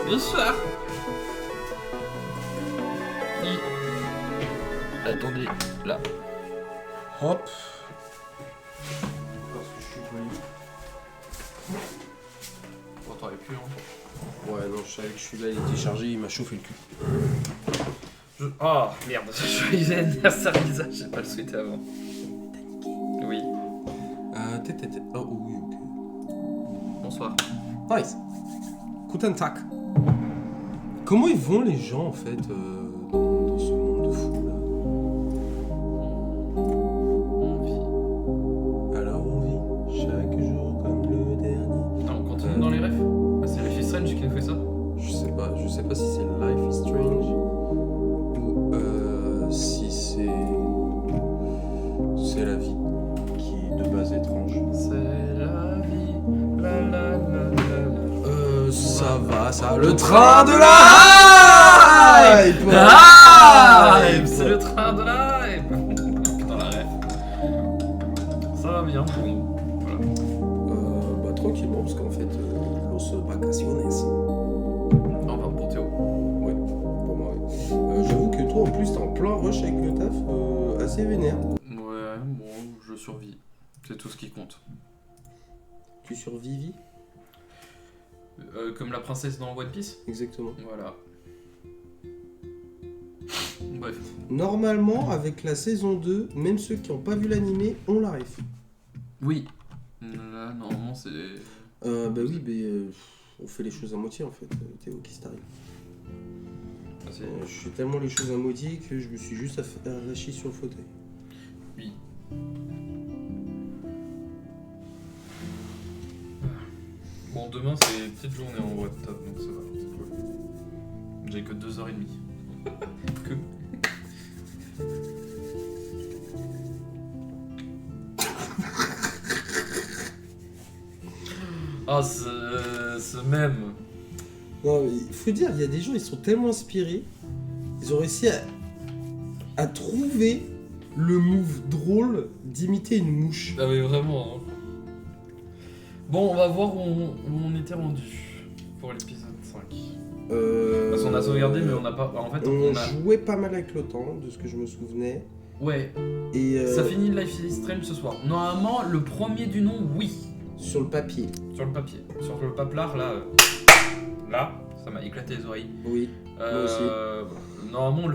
Bonsoir. Attendez, là. Hop. Parce que je suis poli. Bon, t'aurais pu, hein. Ouais, non, je savais que celui-là il était chargé, il m'a chauffé le cul. Oh merde, joyeux anniversaire Lisa, j'ai pas le souhaité avant. Oui. Oh oui, ok. Bonsoir. Nice. Guten Tag. Comment ils vont les gens en fait dans ce monde de fou là? On Alors on vit chaque jour comme le dernier. vit. Non, on continue dans les refs. Ah, c'est Life is Strange qui nous fait ça. Je sais pas si c'est Life is Strange ou si c'est la vie qui est de base étrange. C'est la vie. La la la la la. Ça va, ça. Le train de la hype. Hype. C'est le train de la hype. Putain la ref. Ça va bien pour nous. Voilà. Bah tranquillement parce qu'en fait los vacaciones. Enfin pour Théo. Ouais, pour moi ouais. J'avoue que toi en plus t'es en plein rush avec le taf assez vénère. Ouais, bon, je survis. C'est tout ce qui compte. Tu survivis? Comme la princesse dans One Piece. Exactement. Voilà. Bref. Normalement avec la saison 2, même ceux qui n'ont pas vu l'animé, on la ref. Oui. Là, normalement, c'est... Bah oui, mais on fait les choses à moitié en fait, Théo, qui t'arrive. Ah, c'est... Je fais tellement les choses à moitié que je me suis juste lâché sur le fauteuil. Oui. Bon, demain, c'est petite journée en voie de table, donc ça va, c'est cool. J'ai que 2h30. Que... Ah, ce même. Non, mais il faut dire, il y a des gens, ils sont tellement inspirés, ils ont réussi à trouver le move drôle d'imiter une mouche. Ah mais vraiment, hein. Bon, on va voir où on était rendu pour l'épisode 5. Parce qu'on a sauvegardé, mais on n'a pas... En fait, on on a... jouait pas mal avec le temps, de ce que je me souvenais. Ouais, Et ça finit Life is Strange ce soir. Normalement, le premier du nom, oui. sur le papier, Sur le papier. Sur le paplard, là... Là, ça m'a éclaté les oreilles. oui. Moi aussi. Normalement, on le...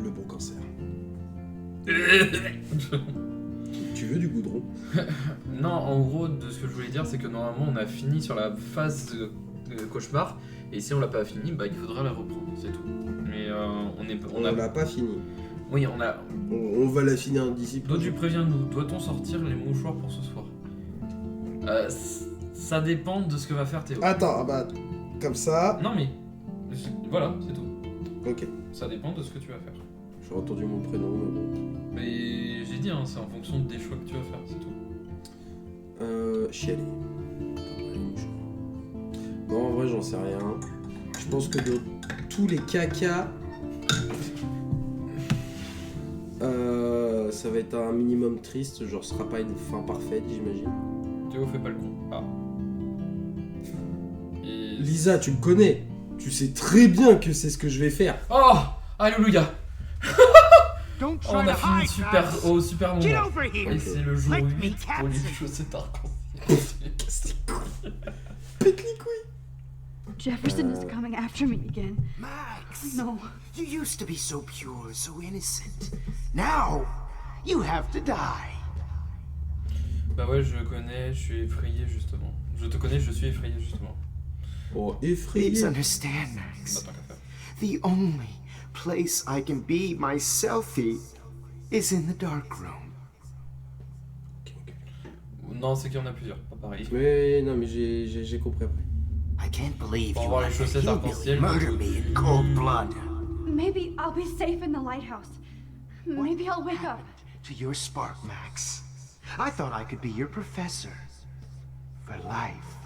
Le bon cancer. Tu veux du goudron? Non, en gros, de ce que je voulais dire, c'est que normalement, on a fini sur la phase cauchemar. Et si on l'a pas fini, bah il faudra la reprendre, c'est tout. Mais On l'a pas fini. Oui, on a... On va la finir d'ici peu. Dodu, préviens-nous, doit-on sortir les mouchoirs pour ce soir? Ça dépend de ce que va faire Théo. Attends, bah, comme ça. Non mais... Voilà, c'est tout. Ok. Ça dépend de ce que tu vas faire. J'ai entendu mon prénom, mais bon. Mais j'ai dit, hein, c'est en fonction des choix que tu vas faire, c'est tout. Chialer. Non, en vrai, j'en sais rien. Je pense que de tous les cacas, ça va être un minimum triste. Genre, ce sera pas une fin parfaite, j'imagine. Théo, fais pas le con. Ah. Et... Lisa, tu me connais. Tu sais très bien que c'est ce que je vais faire. Oh! Alléluia! On a fini au super moment. Et c'est le jour 8 pour les chaussettes arc-en-ciel. Pète les couilles. Jefferson is coming after me again. Max! No. You used to be so pure, so innocent. Now, you have to die. Bah ouais, je connais, je suis effrayé justement. Je te connais, je suis effrayé justement. Oh, effrayé. Please understand, Bah Max. tant qu'à faire. The only place I can be myself is in the dark room. Non, c'est qu'il y en a plusieurs, pas pareil. Mais non, mais j'ai compris après. I can't believe Pour you avoir les let the chaussettes hillbilly arc-en-ciel. murder me in cold blood. Maybe I'll be safe in the lighthouse. Maybe I'll wake up. To your spark, Max. I thought I could be your professor. For life.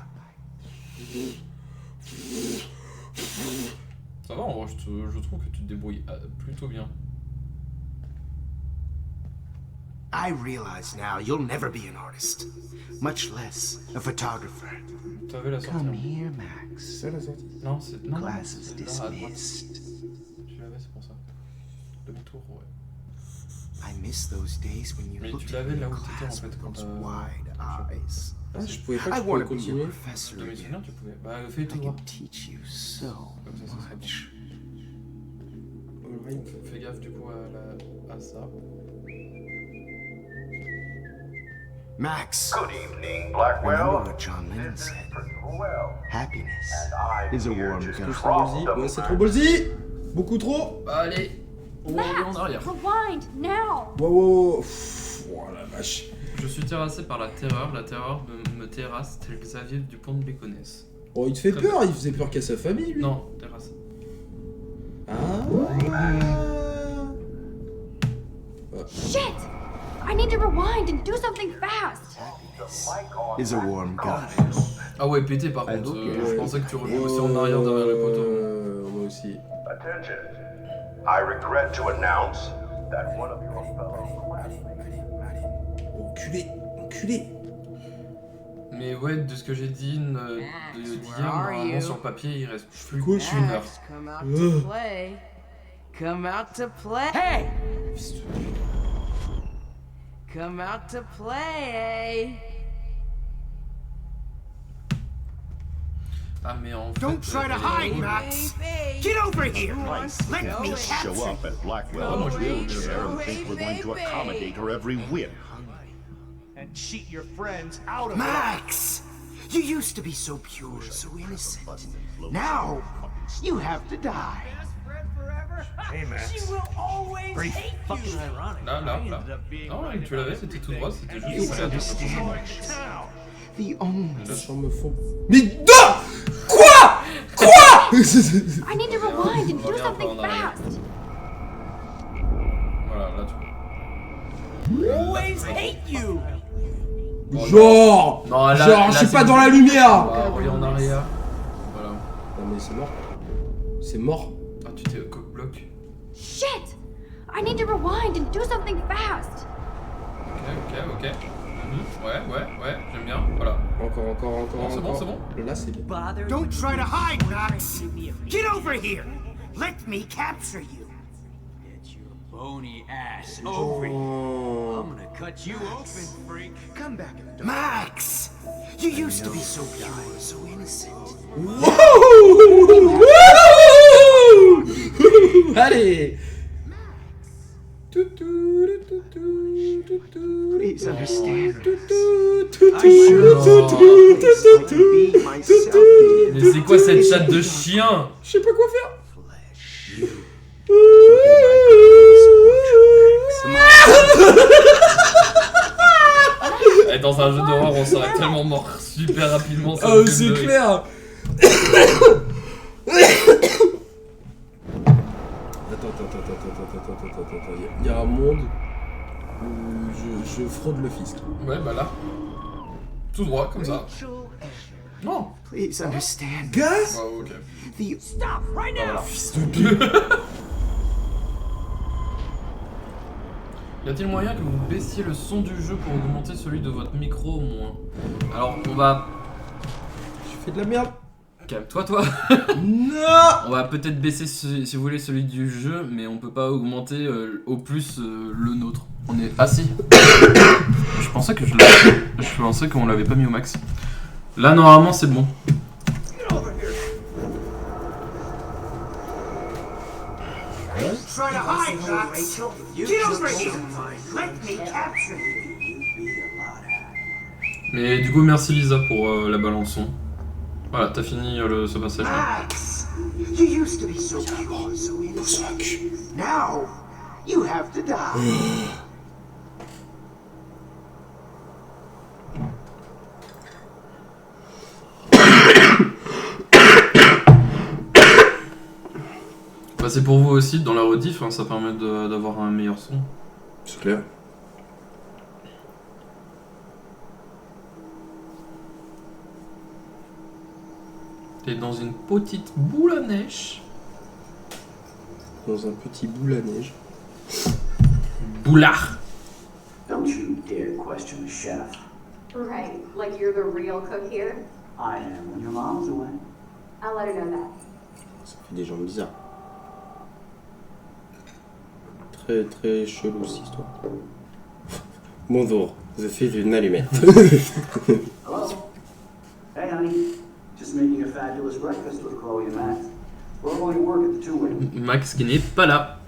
Ça va, en vrai, je trouve que tu te débrouilles plutôt bien. I realize now you'll never be an artist, much less a photographer. T'avais la sortie. Come hein. here, Max. C'est ça la sortie. Non, c'est. Non, Class is c'est là, à droite. dismissed. Tu l'avais, c'est pour ça. Demi-tour, ouais. I miss those days when you Mais looked tu at l'avais me là in où t'étais en class fait with quand those t'as. wide eyes. Ah, je pouvais pas, I je pouvais want to be continuer. your professor De mes again. souvenirs, tu pouvais. Bah, fais I tout can voir. teach you so Comme ça, ça serait bon. much. Alright. Fais gaffe du coup à ça. Max, Good evening, remember Blackwell. what John Lennon This is said. Principal Wells. Happiness I'm is a here warm to gun. Trop ballsy. drop Ouais, the c'est trop ballsy. Beaucoup trop. Bah, allez, on revient en arrière. Rewind now. Wow, wow, wow. Pff, oh la vache. Je suis terrassé par la terreur me terrasse tel Xavier Dupont de Ligonnès. Oh, il te fait peur, il faisait peur qu'à sa famille, lui. Non, terrasse. Ah. Shit! I need to rewind and do something fast. Is a warm gun. Ah ouais, pété par contre. Je pensais que tu revenais aussi en arrière derrière les poteaux. Moi aussi. Attention. I regret to announce that one of your fellow classmates. Enculé, enculé. Mais ouais, de ce que j'ai dit d'hier, normalement sur le papier, il reste plus Quoi, qu'une heure. Come out to play. Come out to play. Hey! Come out to play. Ah mais en fait... Don't try to hide, Max. Baby. Get over here. Let me Show capture up at Blackwell Ah, moi, je vais Hills au- there and think we're going to accommodate her every whim. And cheat your friends out of Max! You used to be so pure, so innocent. Now, you have to die. Hey, Max. She will always Pretty hate fucking you. ironic. Là, là, I là. ended up being Non, right tu l'avais, about c'était tout everything. droit, c'était And juste you ça. destroyed town. The only La chambre me fond. Mais deux. Quoi? I need to rewind and do Reviens un peu something en arrière. fast. Voilà, là tu... Always hate you. Genre. Non, là, Genre, là, je suis c'est pas bon. dans la lumière. Bah, reviens en arrière. Voilà. Non mais c'est mort. C'est mort. Ah, tu t'es coq-bloc. Shit! I need to rewind and do something fast. Ok. Ouais, j'aime bien. Voilà. Encore. Bon, c'est bon, encore. c'est bon. Là c'est bien. Bother Don't try to hide, Max! Get over here! Let me capture you! Get your bony ass over here. Oh. I'm gonna cut you open, freak. Come back in the dark. Max! You used to be so pure, so innocent. Wouhou! Allez. Please understand. Be myself. Mais c'est quoi cette chatte de chien? Je sais pas quoi faire. Eh, dans un jeu d'horreur, on serait tellement mort super rapidement. ça Ah, me fait c'est pleurer. clair. Attends. Il y a un monde où je fraude le fisc. Ouais, bah là. Tout droit, comme ça. Non. Please understand. Gaz. Ouais, ok. The Stop right now. Voilà. Fils de pute. Y a-t-il moyen que vous baissiez le son du jeu pour augmenter celui de votre micro au moins? Alors, on va... Je fais de la merde. Calme-toi, toi. Non. On va peut-être baisser, si vous voulez, celui du jeu, mais on peut pas augmenter au plus le nôtre. On est... Ah si. Je pensais qu'on l'avait pas mis au max. Là, normalement, c'est bon. try to hide, Max. Get over here. Let me capture you. Mais du coup, merci Lisa pour la balance son. Voilà, t'as fini ce passage. Max, you used to be so pure, so innocent. Now, you have to die. Bah, c'est pour vous aussi, dans la rediff, hein, ça permet d'avoir un meilleur son. C'est clair. T'es dans une petite boule à neige. Dans un petit boule à neige. Boulard. Don't you dare question the chef. Right, like you're the real cook here? I am when your mom's away. I'll let her know that. Ça fait des gens bizarres. Très très chelou cette histoire. Bonjour, je suis une allumette. Hello? Hey, honey. Just making a fabulous breakfast with Chloe and Max. We're going to work at the two-way. Max qui n'est pas là.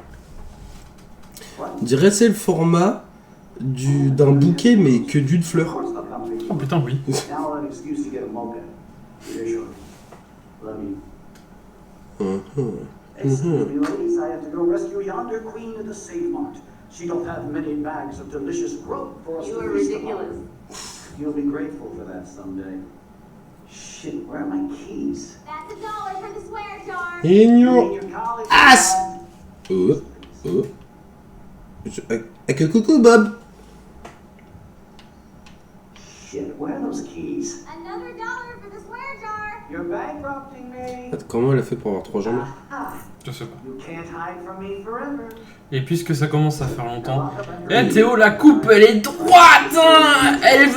On dirait que c'est le format d'un bouquet mais que d'une fleur. Oh putain, oui. Now I'll have an excuse to get a mocha. Yeah, sure. Love you. Excuse me, ladies. I have to go rescue yonder queen of the Save Mart. She don't have many bags of delicious grub for us You to are feast ridiculous. upon. You'll be grateful for that someday. Shit, where are my keys? That's $1 for the swear jar. In In your your college ass! bag. Coucou Bob! Shit, where are those keys? Another $1 for the swear jar. You're bankrupting me. Attends, comment elle a fait pour avoir 3 jambes? Ah, Je sais pas. you can't hide from me forever. Et puisque ça commence à faire longtemps. Eh Théo, la coupe elle est droite hein, elle est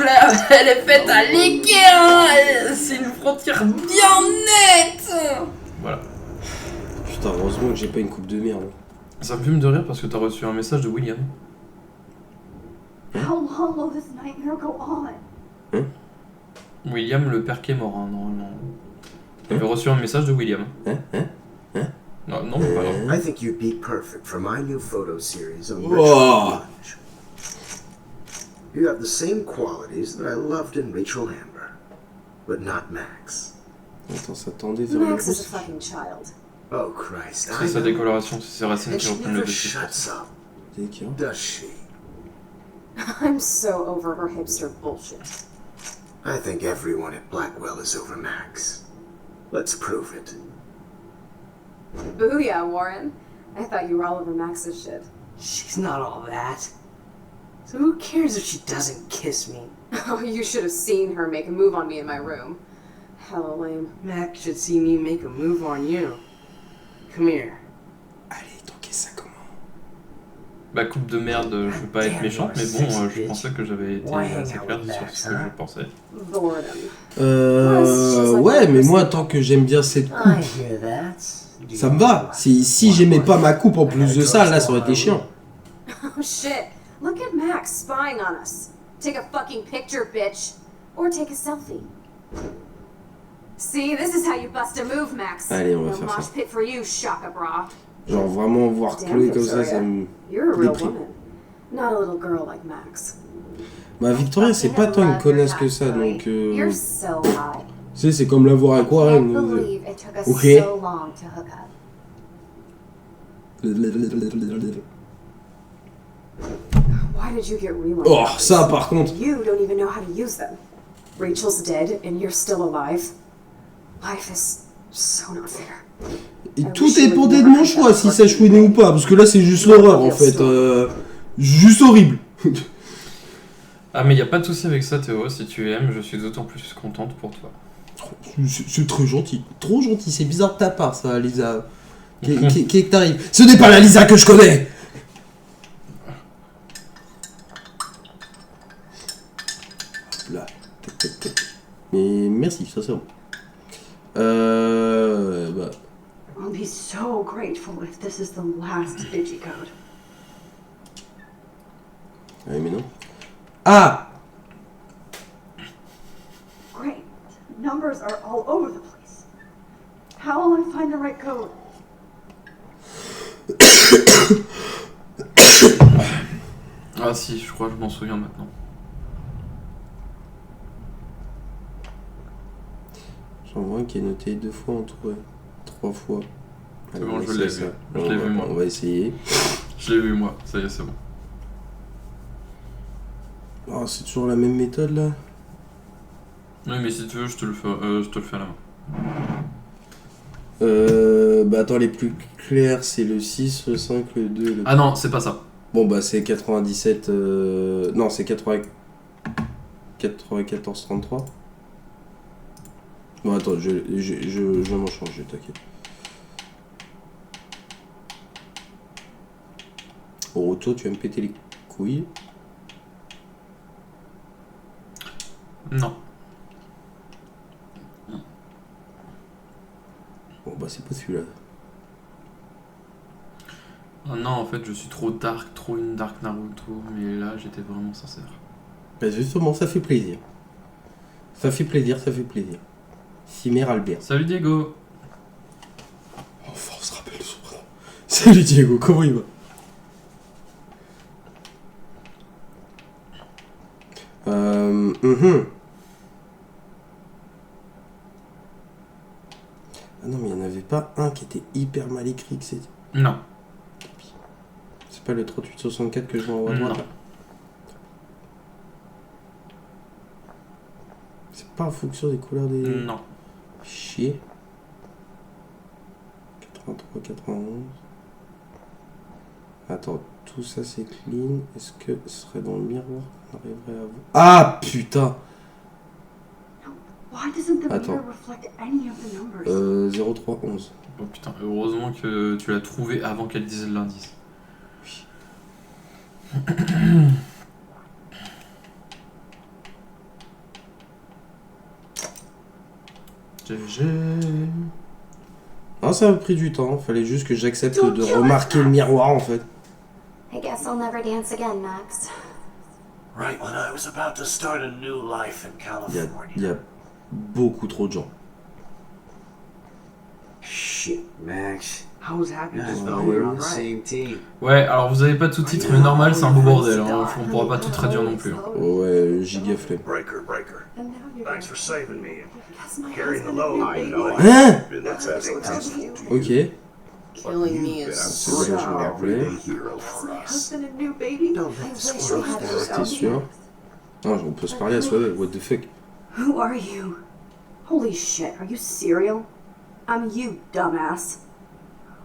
faite à l'équerre hein, c'est une frontière bien nette. Voilà. Putain, heureusement que j'ai pas une coupe de merde. Ça me fume de rire parce que t'as reçu un message de William. How long will this nightmare go on? William, le père qui est mort, hein, normalement. T'avais reçu un message de William. Non, non, pas grave. I think you'd be perfect for my new photo series on Whoa. Rachel Lunch. You have the same qualities that I loved in Rachel Amber, but not Max. Attends, ça tendait vers le Max is a rousse. fucking child. Oh Christ, C'est I sa know. décoloration, c'est ses racines And qui she reprennent le never dessus. shuts up, T'es qui, hein? does she? I'm so over her hipster bullshit. I think everyone at Blackwell is over Max. Let's prove it. Booyah, Warren. I thought you were all over Max's shit. She's not all that. So who cares if she doesn't kiss me? Oh, you should have seen her make a move on me in my room. Hella lame. Max should see me make a move on you. Come here. Allez, donc ça comment? Bah coupe de merde, je veux pas être méchante, mais bon, je pensais que j'avais été assez clair sur ce que je pensais. Boredom. Ouais, mais moi, tant que j'aime bien cette coupe, I hear that. ça me va. Si j'aimais pas ma coupe en plus de ça, là, ça aurait été chiant. Oh shit. Look at Max spying on us. Take a fucking picture, bitch. Or take a selfie. See, this is how you bust a move, Max. Allez, on va No faire ça. mosh pit for you, Shaka Bra. Genre vraiment voir Damn, Chloé comme ça, Victoria. ça me You're a real déprime. woman. Not a little girl like Max. Bah Victoria, c'est pas tant une connasse que ça, donc You're so hot. tu sais, c'est comme la voir I à quoi. can't believe it took us Okay. so long to hook up. Why did you get rewind? Oh, ça par contre. You don't even know how to use them. Rachel's dead and you're still alive. Life is so not fair. Et tout dépendait de mon choix, si ça chouinait ou pas, parce que là c'est juste l'horreur en fait. Juste horrible. Ah mais y a pas de souci avec ça Théo, si tu aimes, je suis d'autant plus contente pour toi. C'est très gentil. Trop gentil, c'est bizarre de ta part ça, Lisa. Qu'est-ce que t'arrive? Ce n'est pas la Lisa que je connais! Hop là. Tac, tac, tac. Mais merci, ça c'est bon. Bah. I'll be so grateful if this is the last digicode. Ouais, mais non. Ah! Great. Numbers are all over the place. How will I find the right code? Ah si, je crois que je m'en souviens maintenant. J'en vois un qui est noté 2 fois entouré. 3 fois. C'est Allez, bon, on je va l'ai essayer vu. ça. Je l'ai vu, moi. On va essayer. Je l'ai vu moi, ça y est, c'est bon. Oh, c'est toujours la même méthode là. Oui mais si tu veux, je te le fais à la main. Bah attends, les plus clairs c'est le 6, le 5, le 2, le... Ah non, c'est pas ça. Bon bah c'est 97... Non, c'est 94, 33. Bon attends, je m'en change, t'inquiète. Oh, toi tu vas me péter les couilles. Non. Bon bah c'est pas celui-là. Ah non, en fait, je suis trop dark, trop une dark Naruto, mais là, j'étais vraiment sincère. Bah justement, ça fait plaisir. Ça fait plaisir, ça fait plaisir. Cimer Albert. Salut Diego. Enfin, on se rappelle de son prénom. Salut Diego, comment il va? Ah non, mais il n'y en avait pas un qui était hyper mal écrit que c'est. Non. C'est pas le 3864 que je vois en haut à droite Non. là. C'est pas en fonction des couleurs des. Non. Chier. 83, 91. Attends, tout ça c'est clean. Est-ce que ce serait dans le miroir qu'on arriverait à voir? Ah putain! Why doesn't the Attends. mirror reflect any of the numbers? 0311. Oh putain, heureusement que tu l'as trouvé avant qu'elle dise l'indice. GG. Non, ça m'a pris du temps. Fallait juste que j'accepte Don't de kill remarquer us, le miroir en fait. I guess I'll never dance again, Max. Right when I was about to start a new life in Il y a beaucoup trop de gens. Shit, Max. I was happy Yeah, just well, know we were we're on the the same team. Ouais, alors vous avez pas de sous-titres, mais normal, c'est un beau bordel. Hein. On pourra pas tout traduire non plus. Hein. Ouais, giga flemme. Breaker. And now you're Thanks for saving me Because my and carrying the husband load. and I know Hein? That's asking Ok. Killing me is C'est so bon, je me rappelais. hero for us. Husband and new baby? Don't I let the wish I squirrels had down. yourself. T'es sûr? Non, on peut se parler à soi-même. What the fuck? Who are you? Holy shit, are you serial? I'm you, dumbass.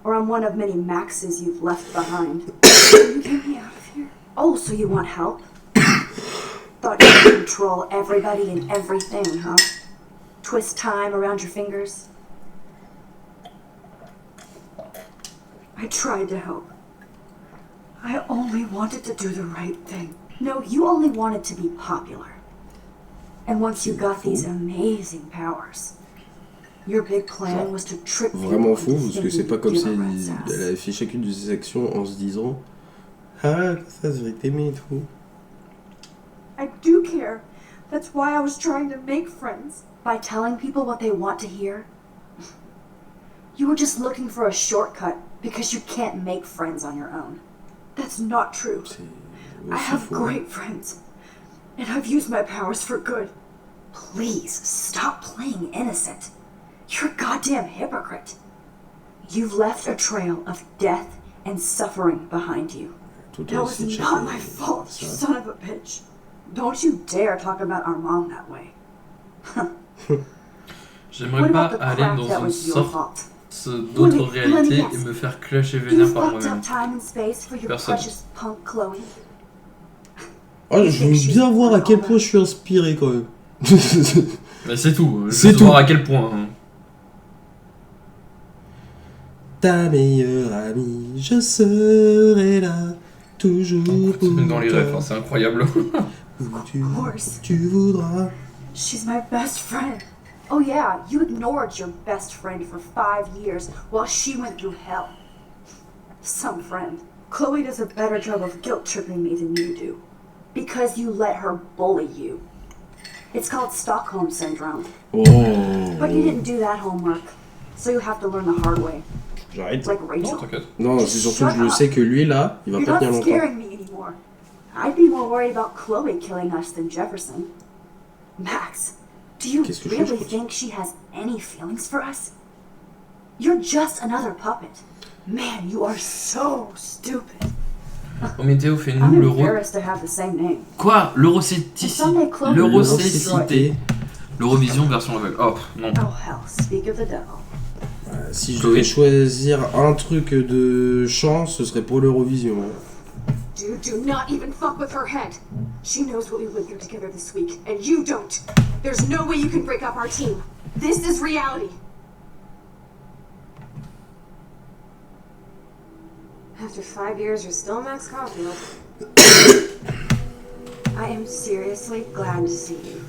Or I'm one of many Maxes you've left behind. You get me out of here. Oh, so you want help? Thought you could control everybody and everything, huh? Twist time around your fingers? I tried to help. I only wanted to do the right thing. No, you only wanted to be popular. And once you got these amazing powers, your big plan was to trick people Vraiment fou, into parce que thinking c'est pas you comme give si a rat's ass. elle avait fait chacune de ses actions en se disant ah, ça se fait t'aimer et tout. I do care. That's why I was trying to make friends. By telling people what they want to hear? You were just looking for a shortcut because you can't make friends on your own. That's not true. C'est I aussi have faux. great friends. And I've used my powers for good. Please, stop playing innocent. You're a goddamn hypocrite. You've left a trail of death and suffering behind you. Tout That was aussi not checké, my fault, you ça. son of a bitch. Don't you dare talk about our mom that way. J'aimerais What pas about the aller crap dans that une was your sorte fault? d'autre Let me réalité guess. et me faire clasher You vénère par fucked moi-même. up time and space for your Personne. precious punk Chloe. Oh, je veux bien voir à quel point je suis inspiré quand même. Mais c'est tout, je C'est veux tout. voir à quel point. Hein. Ta meilleure amie, je serai là, toujours pour Dans les toi. rêves, hein, c'est incroyable. Où course. tu voudras. She's my best friend. Oh yeah, you ignored your best friend for 5 years while she went through hell. Some friend. Chloe does a better job of guilt tripping me than you do. Because you let her bully you. It's called Stockholm Syndrome. Oh. But you didn't do that homework. So you have to learn the hard way. J'arrête. Like Non, Rachel. t'inquiète. Non, c'est surtout que je le sais que lui là, il va You're pas tenir not longtemps. scaring me anymore. I'd be more worried about Chloe killing us than Jefferson. Max, do you Qu'est-ce que je fais, je really pense think she has any feelings for us? You're just another puppet. Man, you are so stupid. Oh mais Théo, fais-nous I'm l'euro. embarrassed to have the same name. Quoi? L'Eurocéticité. L'Eurocécité. L'Eurovision version aveugle. Oh, non. Oh hell, speak of the devil. Si je devais choisir un truc de chant, ce serait pour l'Eurovision. Dude, do not even fuck with her head. She knows what we went through together this week, and you don't. There's no way you can break up our team. This is reality. After 5 years, you're still Max Caulfield. I am seriously glad to see you.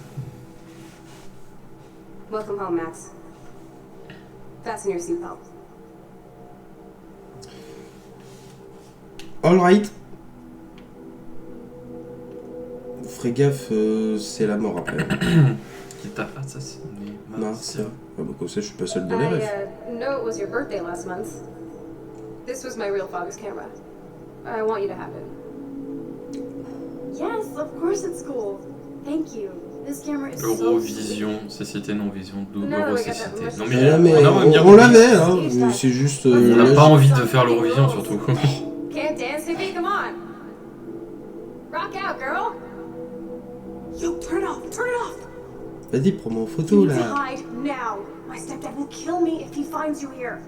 Welcome home, Max. Fasten your seatbelt. Alright. Fais gaffe, c'est la mort après. Qui t'a assassiné, Non, c'est... Ah bah comme ça, je suis pas seul de les rêves. know it was your birthday last month. This was my real father's camera. I want you to have it. Yes, of course it's cool. Thank you. This camera is so Eurovision, cécité, non-vision, Eurocécité. Non Mais là, mais on on l'avait, hein. Mais c'est juste... On là, n'a pas envie de faire l'Eurovision surtout. Can't dance, Hippie? Come on. Rock out, girl. Yo, turn it off. Turn it off. Vas-y, prends-moi en You photo, need to là. hide now. My stepdad will kill me if he finds you here.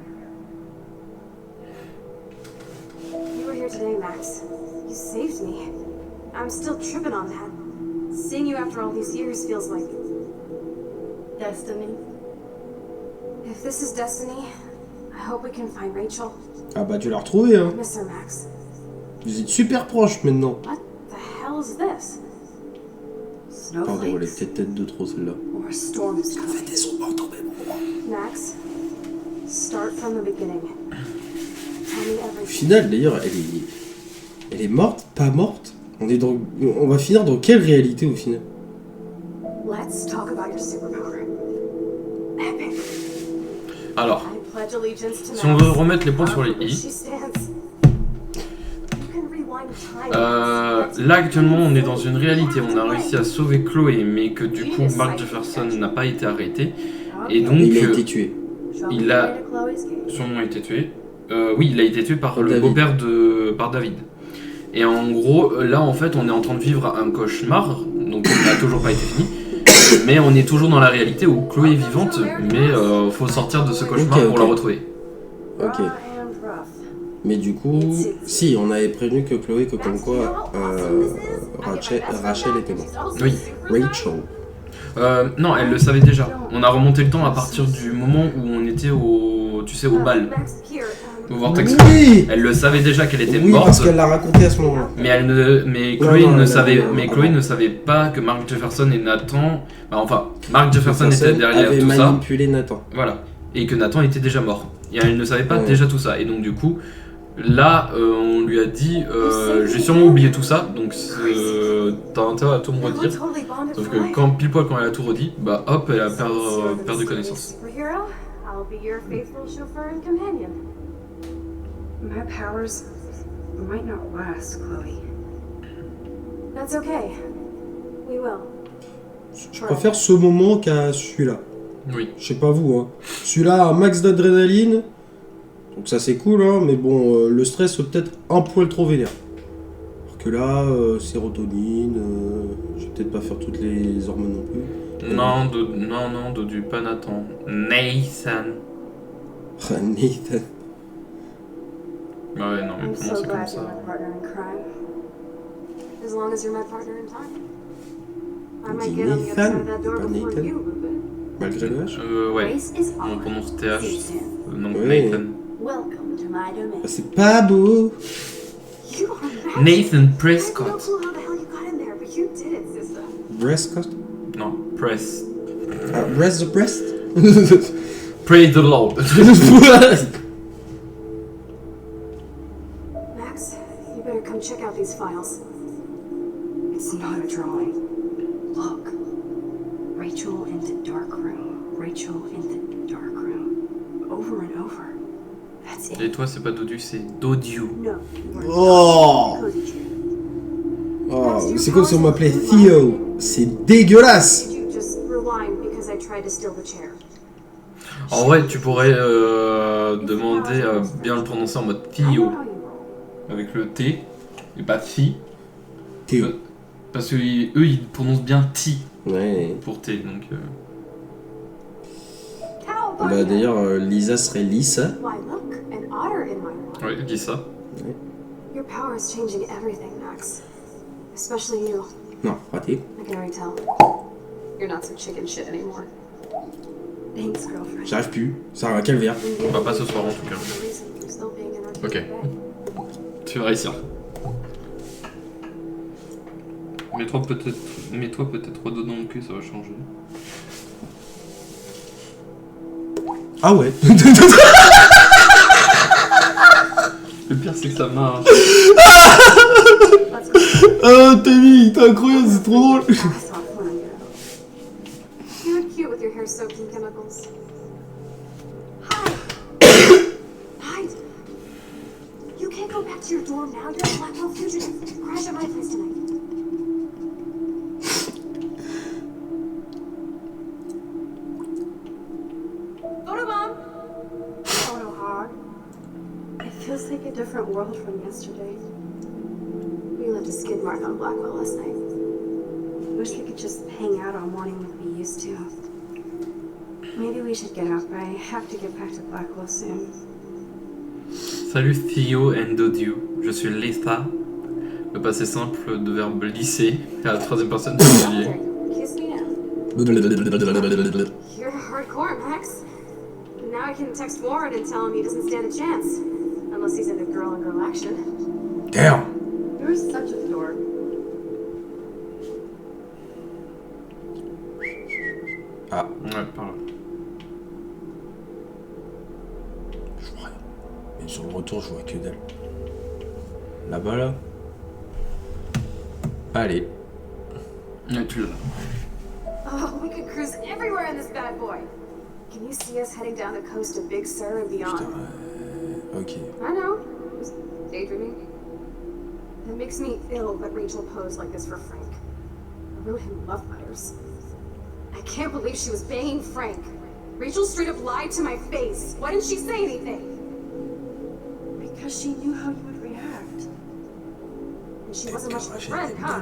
You were here today, Max. You saved me. I'm still tripping on that. Seeing you after all these years feels like destiny. if this is destiny, I hope we can find Rachel. Ah bah tu l'as retrouvé, hein. I miss her, Max. Vous êtes super proches maintenant. What the hell is this? Pardon, elle est Snowflakes. peut-être tête de trop celle-là. Or a storm is coming. Elles sont mortes au même moment. Max, start from the beginning. Tell me Au everything. final, d'ailleurs, elle est morte, pas morte. On va finir dans quelle réalité au final? Let's talk about your superpower. Epic. Alors, I pledge allegiance to si on veut remettre les points sur les i, She stands. You can rewind time. là actuellement on est dans une réalité, on a réussi à sauver Chloé, mais que du coup Mark Jefferson n'a pas été arrêté, et donc Il a été tué. il a sûrement été tué. Oui, il a été tué par le David. beau-père par David. Et en gros, là en fait on est en train de vivre un cauchemar, donc il n'a toujours pas été fini. Mais on est toujours dans la réalité où Chloé est vivante, mais faut sortir de ce cauchemar Ok, pour ok. la retrouver. Ok. Mais du coup, si, on avait prévenu que Chloé, que comme quoi Rachel était morte. Oui. Rachel. Non, elle le savait déjà. On a remonté le temps à partir du moment où on était au, tu sais, au bal, au Vortex. Oui. Elle le savait déjà qu'elle était Oui, morte, parce qu'elle l'a raconté à ce moment-là. mais Chloé non, ne elle savait, l'avait- mais Chloé ne savait pas que Mark Jefferson et Nathan, enfin, Mark Jefferson était Personne derrière avait tout ça, manipulé Nathan. voilà, et que Nathan était déjà mort. Et elle ne savait pas Ouais. déjà tout ça. Et donc du coup, là, on lui a dit, j'ai sûrement oublié tout ça, donc t'as intérêt à tout me redire. Sauf que pile poil quand elle a tout redit, bah hop, elle a perdu connaissance. Superhero, I'll be your faithful chauffeur and companion. My powers might not last, Chloe. That's okay. We will. Je préfère ce moment qu'à celui-là. Oui. Je sais pas vous, hein. Celui-là a un max d'adrénaline. Donc ça c'est cool, hein. Mais bon, le stress peut-être un poil trop vénère. Alors que là, sérotonine, je vais peut-être pas faire toutes les hormones non plus. Non, Dodu, pas Nathan. Nathan. Ah, Nathan. Ouais, non, mais I'm comment so c'est comme glad ça? you're my partner in crime. As long as you're my partner in time. I might get on the other side of that door Pas before Nathan. you, Lupin. Malgré le H. Ouais, Race is on on. prononce TH, donc Oui. Nathan. Welcome to my domain. Ah, c'est pas beau. You are magic. Nathan I have no Prescott. clue how the hell you got in there, but you did it, sister. Breast. Non, Press. Ah, breast the breast. Praise the Lord. Max, you better come check out these files. It's not a drawing. Look. Rachel in the dark room. Rachel in the dark room. Over and over. That's Et it. toi, c'est pas Dodu, c'est Dodiu. No, you are Oh. not Cozy Chain. Oh, c'est comme si on m'appelait Theo. C'est dégueulasse. Did you just rewind because I tried to steal the chair? En vrai, tu pourrais demander à bien le prononcer en mode I know Theo, how you roll. avec le T, et pas Thi. Theo. Parce que eux, ils prononcent bien Ti Ouais. pour T, donc... Cowboy. Bah d'ailleurs, Lisa serait Lisa. Why look, an otter in my world. Ouais, dis ça. Your power is changing everything, Max. Especially you. Non, raté. I can already tell. You're not so chicken shit anymore. Thanks, girlfriend. J'arrive plus. C'est un calvaire. Bah, pas ce soir en tout cas. The reason you're still being in our Ok. today. Tu vas réussir. Mets-toi peut-être redonner le cul, ça va changer. Ah ouais. Le pire, c'est que ça marche. Ah, Tammy, t'es incroyable, c'est trop drôle. Ass off when I get out. You look cute with your hair soaked in chemicals. Hide! Hide! You can't go back to your dorm now. You're a Blackwell fugitive. Crash at my place tonight. Photobomb! Photo hog. It feels like a different world from yesterday. We left a skid mark on Blackwell last night. Wish we could just hang out all morning like we used to. Maybe we should get up. I have to get back to Blackwell soon. Salut Theo and Dodio, je suis Letha. Le passé simple de verbe lisser à la troisième personne du singulier. Kiss me now. You're hardcore, Max. Now I can text Warren and tell him he doesn't stand a chance. Unless he's into girl-on-girl action. Damn. You're such a dork. Ah, Ouais, par là. je vois rien. Mais sur le retour, je vois que dalle. Là-bas, là. Allez. Ouais, tu l'as. Oh, we could cruise everywhere in this bad boy. Can you see us heading down the coast of Big Sur and beyond? Putain, ok. I know. Just daydreaming. It makes me ill that Rachel posed like this for Frank. I wrote him love letters. I can't believe she was banging Frank. Rachel straight up lied to my face. Why didn't she say anything? Because she knew how you would react. And she wasn't much of a friend, huh?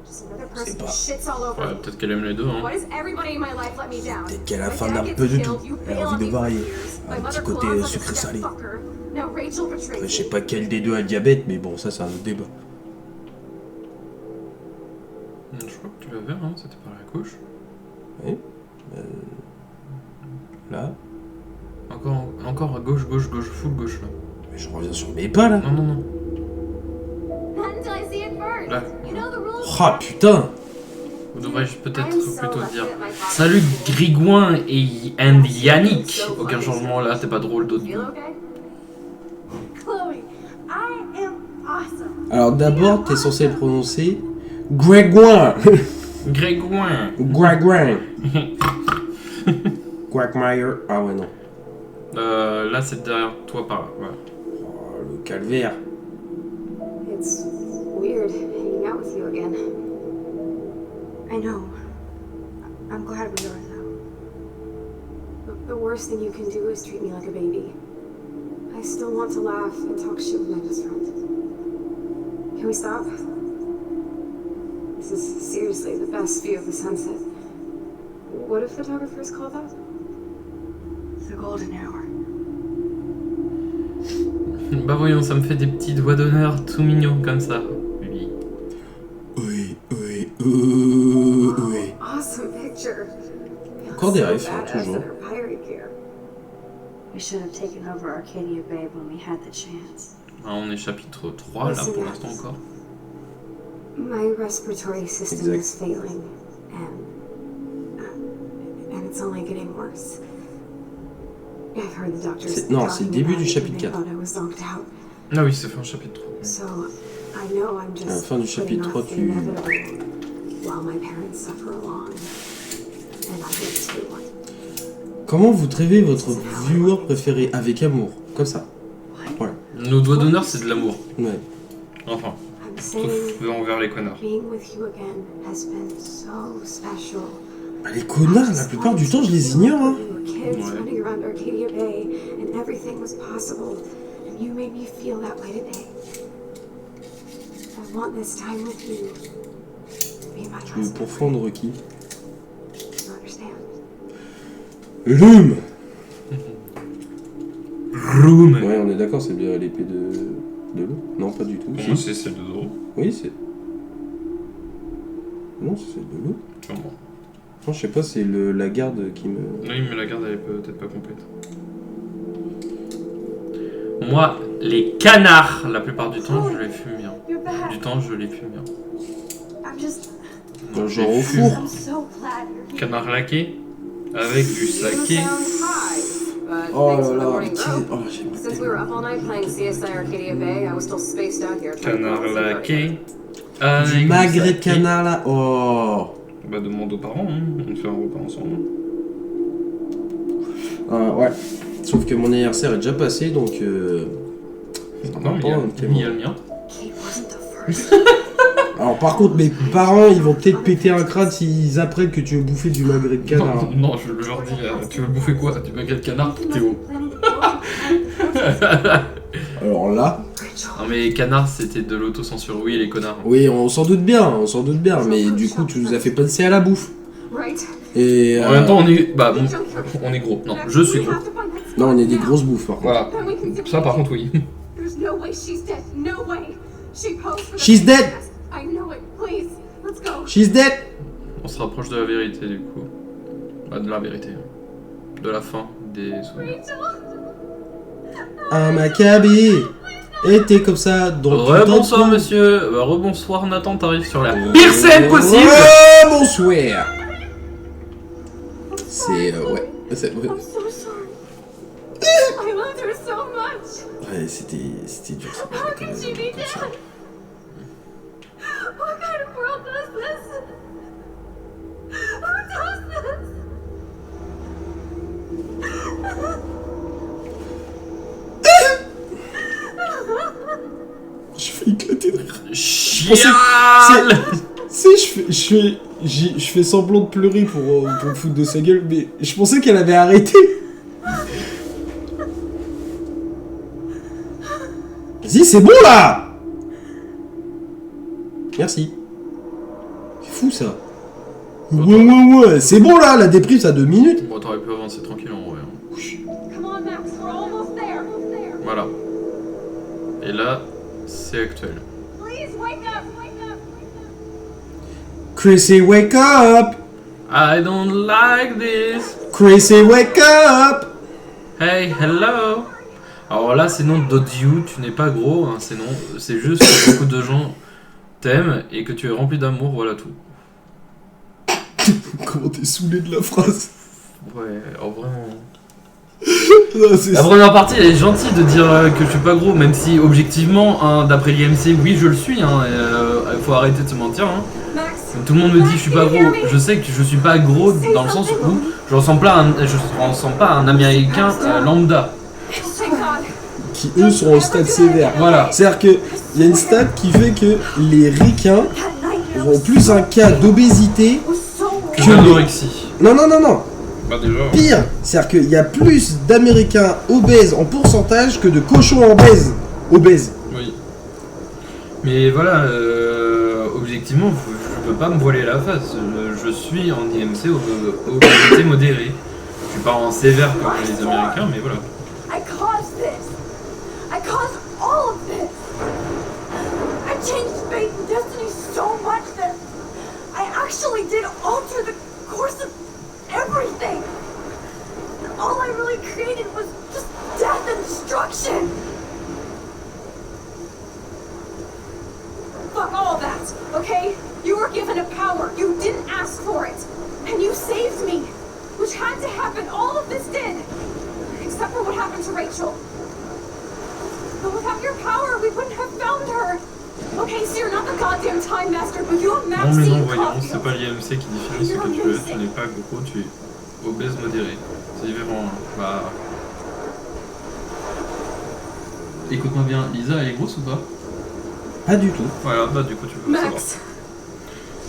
Just another person who pas. shits all over Ouais, me. peut-être qu'elle aime les deux, hein. Why does everybody in my life let me down? Peut-être qu'elle a My faim dad d'un gets peu de killed, tout. you Elle bail a on envie de me for varier. years. My Un mother petit côté claws like a sucré-salé. stepfucker. Now Rachel betrays Je sais me. pas quel des deux a le diabète, mais bon, ça c'est un autre débat. Je crois que tu l'avais, hein, c'était par la gauche. Oui. Là. Encore à gauche, gauche, gauche, full gauche là. Mais je reviens sur mes pas là. Non, non, non. Not until I see it first. Là. You know the rules. Oh putain. Ou devrais-je peut-être plutôt dire salut Grigouin et Yannick. Aucun changement là, t'es pas drôle d'autre. Feel okay? Chloe, I am awesome. Alors d'abord, t'es censé le prononcer Grégoire. Grégouin. Grégoire. Quagmire. Ah ouais, non. Là c'est derrière toi par là. Ouais. Oh, le calvaire. It's weird hanging out with you again. I know. I'm glad we are, though. The worst thing you can do is treat me like a baby. I still want to laugh and talk shit with my best friend. Can we stop? This is seriously the best view of the sunset. What if photographers call that? The golden hour. Bah voyons, ça me fait des petits doigts d'honneur tout mignons comme ça. Oui. Oui, oui, oui. Awesome picture. Encore des So refs, hein, badass toujours. in her pirate gear. We should have taken over Arcadia Bay when we had the chance. Ah, on est chapitre 3 là pour l'instant encore. My respiratory system Exact. is failing, and it's only getting worse. I've heard the doctors. Non, c'est le talking début about du it, chapitre and they 4. thought I was zonked out. Ah oui, c'est fin chapitre 3. So I know I'm just À la fin du putting chapitre 3, off the tu... inevitable while my parents suffer along, and I get too. Comment vous traitez votre viewer préféré avec amour? Comme ça. Voilà. Nos doigts d'honneur c'est de l'amour. Ouais. Enfin, I'm sauf saying envers les connards. being with you again has been so special. Bah, les connards, la plupart du temps, je les ignore. Hein. We were kids Ouais. running around Arcadia Bay, and everything was possible. And you made me feel that way today. I want this time with you to be my Tu veux husband. pourfendre qui? You understand? Loom. Room. Ouais, on est d'accord, c'est bien l'épée de l'eau? Non, pas du tout. Pour Si. moi c'est celle de Zoro. Oui, c'est... Non, c'est celle de l'eau. Sûrement. Non, je sais pas, c'est la garde qui me... Oui, mais la garde elle est peut-être pas complète. Moi, les canards, la plupart du temps, je les fume bien. You're back. Du temps, je les fume bien. I'm just. Genre je au les fume. four. I'm so glad you're here. Canard laqué avec du You saké. sound high, but Oh thanks là for the là, morning mais brew. oh, j'aime Since we were up all night playing CSI Arcadia Bay, I was still spaced out here trying to Canard balance the laqué. du magret de canard là. Oh. Bah demande aux parents, hein. On fait un repas ensemble. Ouais. Sauf que mon anniversaire est déjà passé donc. Non, il y a le mien. Kate wasn't the first. Alors par contre mes parents ils vont peut-être péter un crâne s'ils apprennent que tu veux bouffer du magret de canard. Non, je leur dis, tu veux bouffer quoi? Du magret de canard pour Théo. Alors là. Non mais canard c'était de l'autocensure, oui les connards. Oui on s'en doute bien, mais du coup tu nous as fait penser à la bouffe. Et En même temps on est. Bah on est gros. Non, je suis gros. non on est des grosses bouffes par contre. Voilà. Ça par contre oui. There's no way she's dead. No way. She posed for the She's dead. I know it. Please, let's go. She's dead. On se rapproche de la vérité du coup. Bah de la vérité. De la fin des souvenirs. Un Maccabi était comme ça dans Rebonsoir monsieur. Rebonsoir Nathan, t'arrives sur la pire scène possible. Bonsoir. C'est ouais. C'est ouais. I'm so sorry. I loved her so much. Ouais, c'était dur ça. How can she be dead? What kind of world does this? Who does this? Je fais éclater de rire. Chial. Je fais semblant de pleurer pour me foutre de sa gueule, mais je pensais qu'elle avait arrêté. Vas-y, c'est bon là. Merci. C'est fou ça. Ouais, c'est bon là, la déprime ça a 2 minutes. Bon, t'aurais pu avancer tranquille en vrai. Come on, Max, we're almost there. Voilà. Et là, c'est actuel. Please wake up. Chrissy, wake up. I don't like this. Chrissy, wake up. Hey, hello. Alors là, c'est nom d'Odieu, tu n'es pas gros, hein, c'est non. C'est juste que beaucoup de gens t'aiment et que tu es rempli d'amour, voilà tout. Comment t'es saoulé de la phrase. Ouais, alors vraiment. Non, c'est La première partie, elle est gentille de dire que je suis pas gros, même si objectivement, hein, d'après l'IMC, oui, je le suis. Hein, faut arrêter de se mentir. Hein. Tout le monde me dit que je suis pas gros. Je sais que je suis pas gros dans le sens où je ressemble pas à un Américain lambda. Qui eux sont au stade sévère. Voilà. C'est-à-dire qu'il y a une stat qui fait que les ricains ont plus un cas d'obésité que d'anorexie. Non. Bah déjà. Pire, c'est-à-dire qu'il y a plus d'Américains obèses en pourcentage que de cochons obèses. Oui. Mais voilà, objectivement, je peux pas me voiler la face. Je suis en IMC obésité modérée. Je suis pas en sévère comme les Américains, mais voilà. I caused this. I caused all of this. I changed fate and destiny so much that I actually did alter the course of everything. And all I really created was just death and destruction. Fuck all that, okay? You were given a power. You didn't ask for it. And you saved me. Which had to happen. All of this did. Except for what happened to Rachel. But without your power, we wouldn't have found her. Okay, so you're not the goddamn time master, but you have Non mais Maxine non, voyons, c'est Caulfield. pas l'IMC qui définit ce que tu es, tu n'es pas gros, tu es obèse modéré. C'est différent. Bah. Écoute-moi bien, Lisa elle est grosse ou pas? Pas du tout. Voilà, bah du coup tu peux savoir. Max,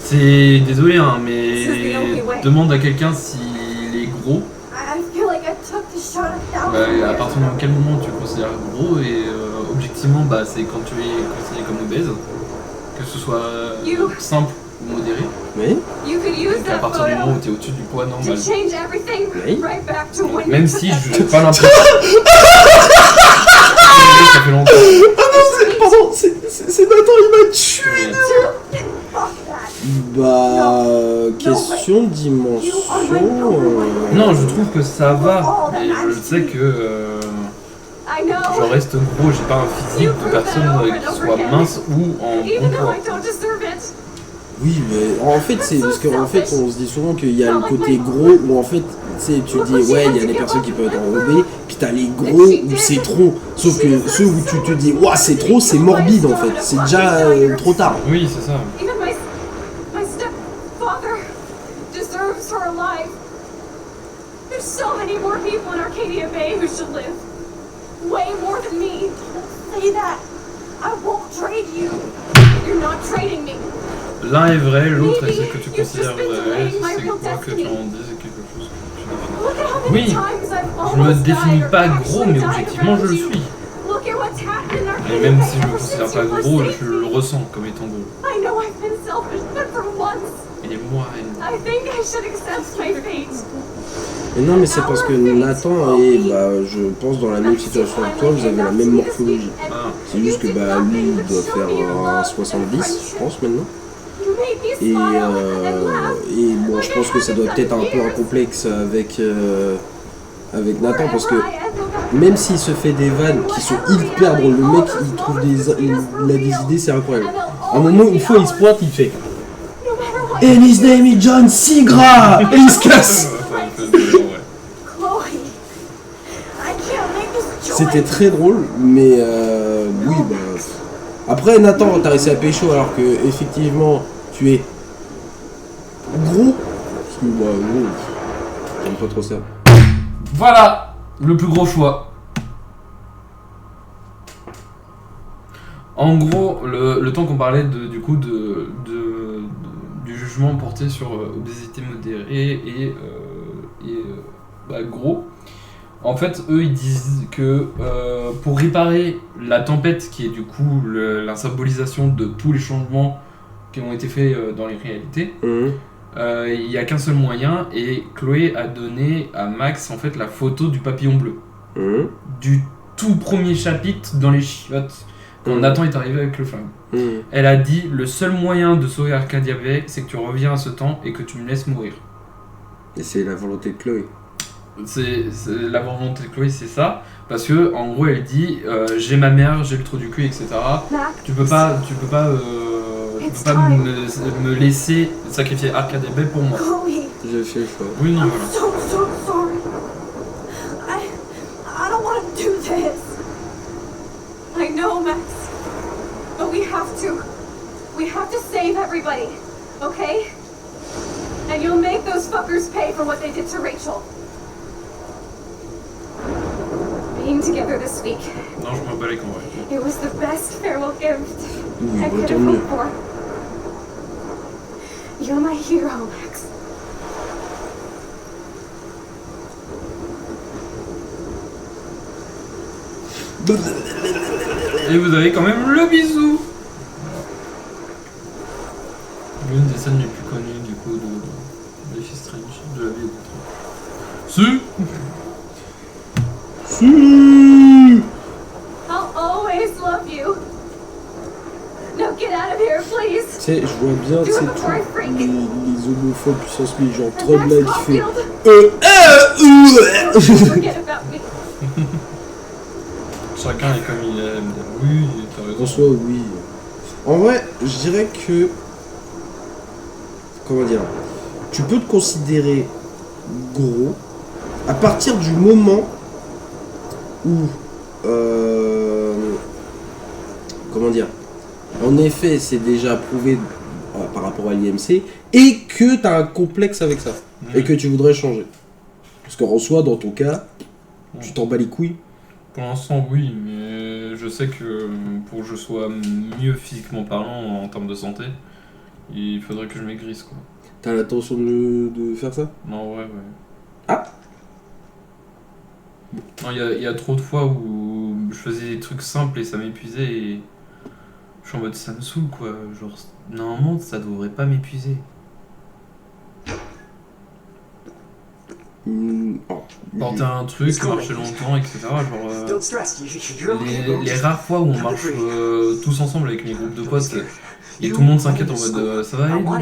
C'est désolé hein, This is the only mais way. demande à quelqu'un s'il est gros. I feel like I took the shot 1,000 Bah, à years. partir de quel moment tu considères gros et objectivement bah c'est quand tu es considéré comme obèse, que ce soit simple ou modéré. Oui. You could use Donc à that partir du moment photo où tu es au-dessus du poids to normal. change everything Oui. right back to when Même you si took je that n'ai pas l'impression. Ça fait longtemps. Pardon, c'est Nathan, il m'a tué. Mais- Fuck that. Bah, question de dimension. Non, je trouve que ça va. Et je sais que I know. je reste gros, j'ai pas un physique de personne qui soit mince ou en bon Even though poids. I don't deserve it. Oui, mais en fait, c'est parce qu'en fait, on se dit souvent qu'il y a le côté gros où en fait, tu sais, tu te dis, ouais, il y a des personnes qui peuvent être enrobées, puis t'as les gros où c'est trop. Sauf que ceux où tu te dis, ouah, c'est trop, c'est morbide en fait. C'est déjà trop tard. Oui, c'est ça. Even my stepfather deserves her alive. There's so many more people in Arcadia Bay who should live. Way more than me. Don't say that. I won't trade you. You're not trading me. L'un est vrai, l'autre est ce que tu considères vrai, c'est quoi que tu en dises quelque chose que tu n'as. Oui, je me définis pas gros, mais objectivement je le suis. Et même si je me considère pas gros, je le ressens comme étant gros. Et moi, Mais non, mais c'est parce que Nathan est, je pense, dans la même situation que toi, vous avez la même morphologie. C'est juste que lui, il doit faire 70, je pense, maintenant. Et bon, je pense que ça doit peut-être un peu un complexe avec Nathan, parce que même s'il se fait des vannes qui sont hyper drôles, le mec il trouve il a des idées, c'est incroyable. À un moment, une fois il se pointe, il fait And his name is John Seagra et il se casse. C'était très drôle, mais oui, après Nathan, t'as réussi à pécho alors que effectivement tu es gros. Parce que gros, j'aime pas trop ça. Voilà le plus gros choix. En gros, le temps qu'on parlait du jugement porté sur obésité modérée et gros, en fait, eux ils disent que pour réparer la tempête, qui est du coup la symbolisation de tous les changements qui ont été faits dans les réalités, il n'y a qu'un seul moyen, et Chloé a donné à Max en fait la photo du papillon bleu du tout premier chapitre dans les chiottes quand Nathan est arrivé avec le flingue. Elle a dit le seul moyen de sauver Arcadia Bay, c'est que tu reviens à ce temps et que tu me laisses mourir. Et c'est la volonté de Chloé. C'est la volonté de Chloé, c'est ça, parce que en gros elle dit j'ai ma mère, j'ai le trou du cul, etc. Tu peux pas me laisser sacrifier Arcadia Bay pour moi. J'ai fait le choix. Oui, non, voilà. So sorry. I don't want to do this. I know, Max. But we have to. We have to save everybody. Okay? And you'll make those fuckers pay for what they did to Rachel. Being together this week. Non, je m'en bats les convaincus. It was the best farewell gift I could have hoped for. You're my hero, Max. Et vous avez quand même le bisou. L'une des scènes les plus connues du coup de Life is Strange, de la vie au contraire. I'll always love you. Now get out of here, please. Tu sais, je vois bien, tu sais, tous les homophobes puissance 1000, genre Trubla qui fait Forget about me. Chacun est comme il aime. Oui, t'as raison. En soi, oui. En vrai, je dirais que... Comment dire? Tu peux te considérer gros à partir du moment où... comment dire? En effet, c'est déjà prouvé par rapport à l'IMC et que tu as un complexe avec ça et que tu voudrais changer. Parce qu'en soi, dans ton cas, tu t'en bats les couilles. Pour l'instant, oui, mais je sais que pour que je sois mieux physiquement parlant en termes de santé, il faudrait que je maigrisse, quoi. T'as l'intention de faire ça? Non, ouais. Ah! Non, il y a trop de fois où je faisais des trucs simples et ça m'épuisait et je suis en mode ça me saoule, quoi. Genre, normalement, ça devrait pas m'épuiser. Porter un truc, marcher longtemps, etc. Genre, les rares fois où on marche tous ensemble avec mes groupes de potes et tout le monde s'inquiète en mode ça va aller, oui,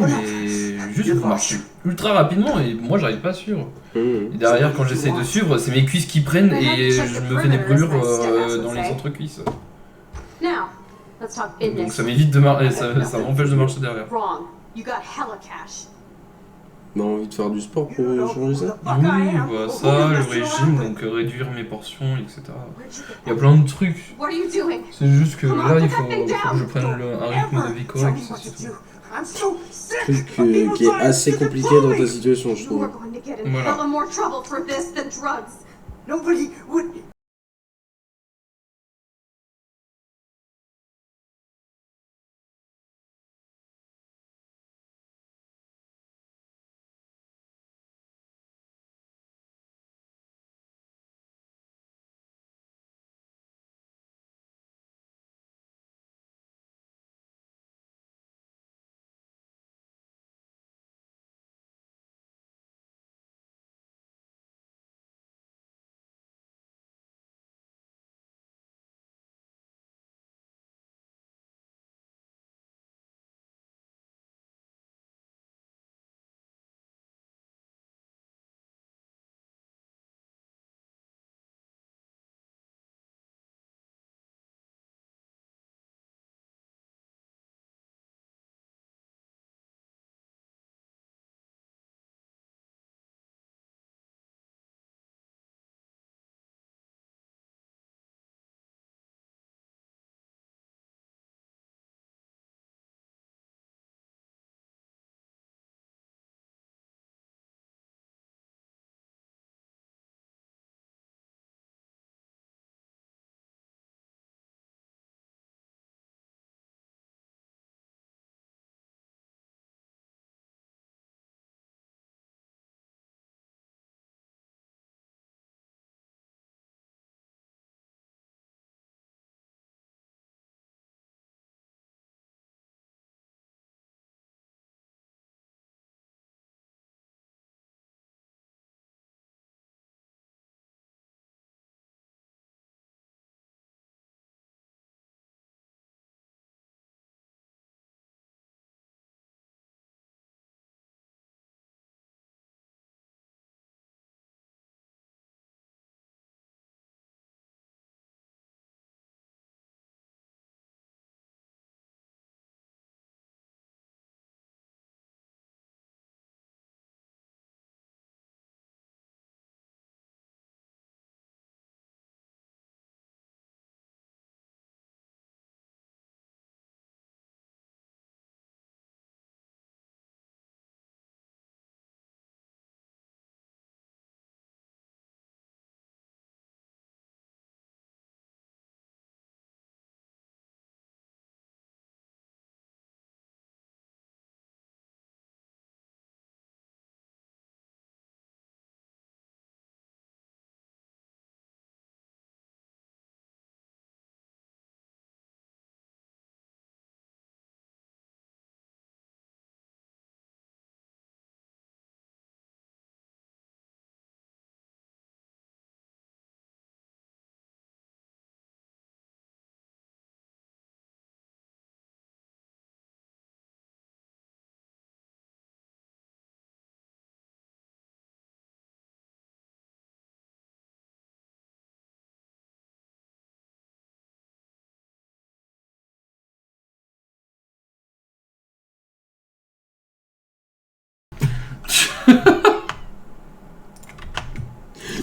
mais juste vous marchez ultra rapidement et moi j'arrive pas à suivre. Et derrière, quand j'essaye de suivre, c'est mes cuisses qui prennent et je me fais des brûlures dans les entrecuisses. Now, Let's talk Donc business. ça m'évite de marcher, ça m'empêche de marcher derrière. Wrong. You got hella cash. On a envie de faire du sport pour changer ça? Oui, bah ça, le régime, donc réduire mes portions, etc. Il y a plein de trucs. What are you doing? C'est juste que là, il faut que je prenne un rythme de vie correct, c'est tout. I'm so sick. Truc qui est assez compliqué dans ta situation, je You are trouve. going to get in Voilà. hella more trouble for this than drugs. Nobody would.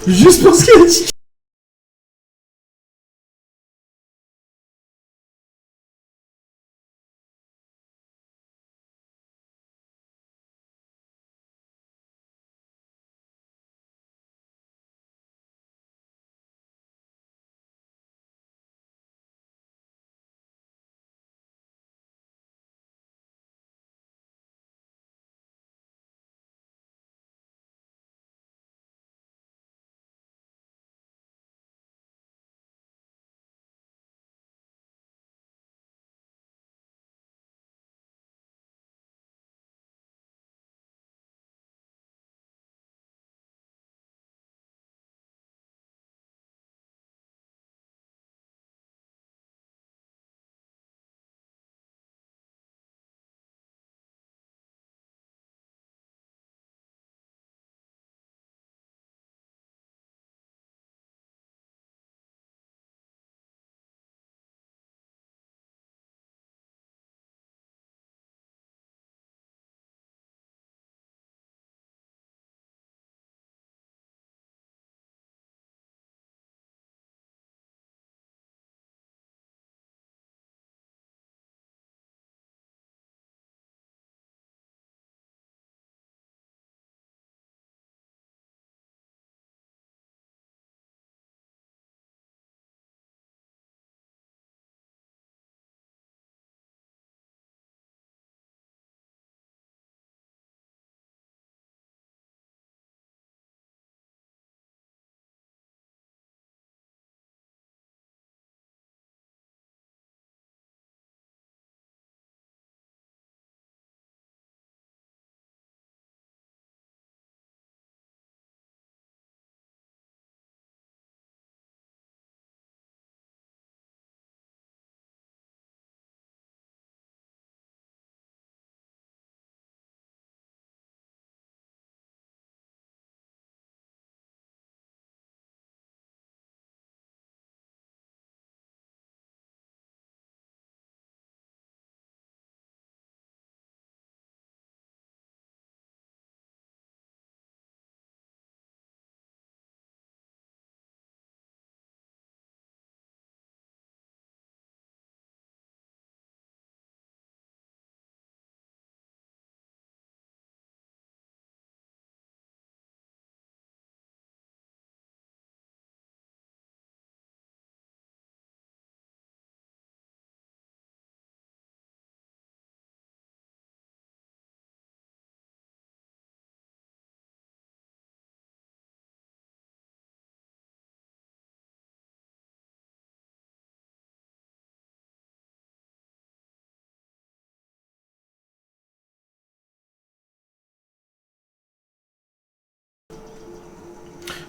Juste parce qu'elle a dit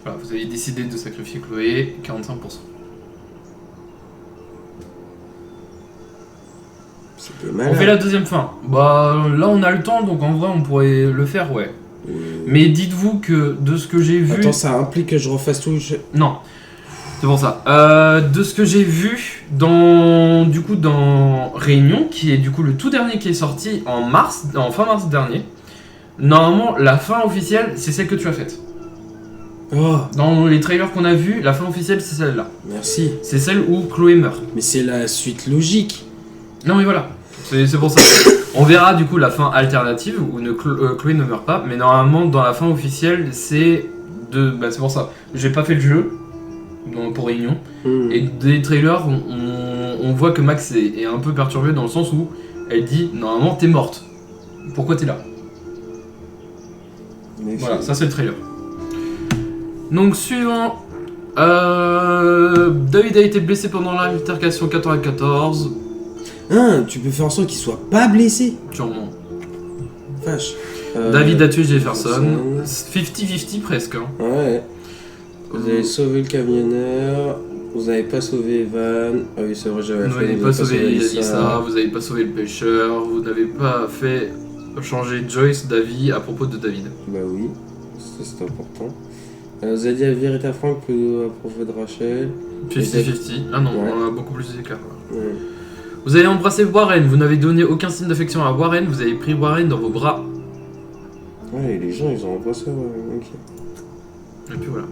Voilà, vous avez décidé de sacrifier Chloé, 45%. C'était malin. On fait la deuxième fin. Bah là on a le temps, donc en vrai on pourrait le faire, ouais. Mais dites-vous que de ce que j'ai vu... Attends, ça implique que je refasse tout. Non, c'est pour ça. De ce que j'ai vu dans Réunion, qui est du coup le tout dernier qui est sorti en fin mars dernier, normalement la fin officielle c'est celle que tu as faite. Oh, Dans les trailers qu'on a vus, la fin officielle c'est celle-là. merci. C'est celle où Chloé meurt. Mais c'est la suite logique. Non mais voilà, c'est pour ça. On verra du coup la fin alternative où Chloé ne meurt pas, mais normalement dans la fin officielle c'est de... Bah c'est pour ça. J'ai pas fait le jeu pour Réunion, et des trailers on voit que Max est un peu perturbé dans le sens où elle dit normalement t'es morte. Pourquoi t'es là? Mais Voilà, ça c'est le trailer. Donc suivant, David a été blessé pendant l'altercation 94. Hein, tu peux faire en sorte qu'il soit pas blessé. Sûrement. Vache. David a tué Jefferson. 50-50 presque. Hein. Ouais. Vous avez sauvé le camionneur. Vous n'avez pas sauvé Evan. Ah oui, c'est vrai, j'avais Vous n'avez pas sauvé Lisa, vous n'avez pas sauvé le pêcheur, vous n'avez pas fait changer Joyce d'avis à propos de David. Bah oui, ça c'est important. Vous avez dit la vérité à Frank à propos de Rachel. 50-50. Ah non, Ouais. on a beaucoup plus d'écart. Ouais. Vous avez embrassé Warren, vous n'avez donné aucun signe d'affection à Warren, vous avez pris Warren dans vos bras. Ouais, et les gens ils ont embrassé, ouais, ok. Et puis voilà.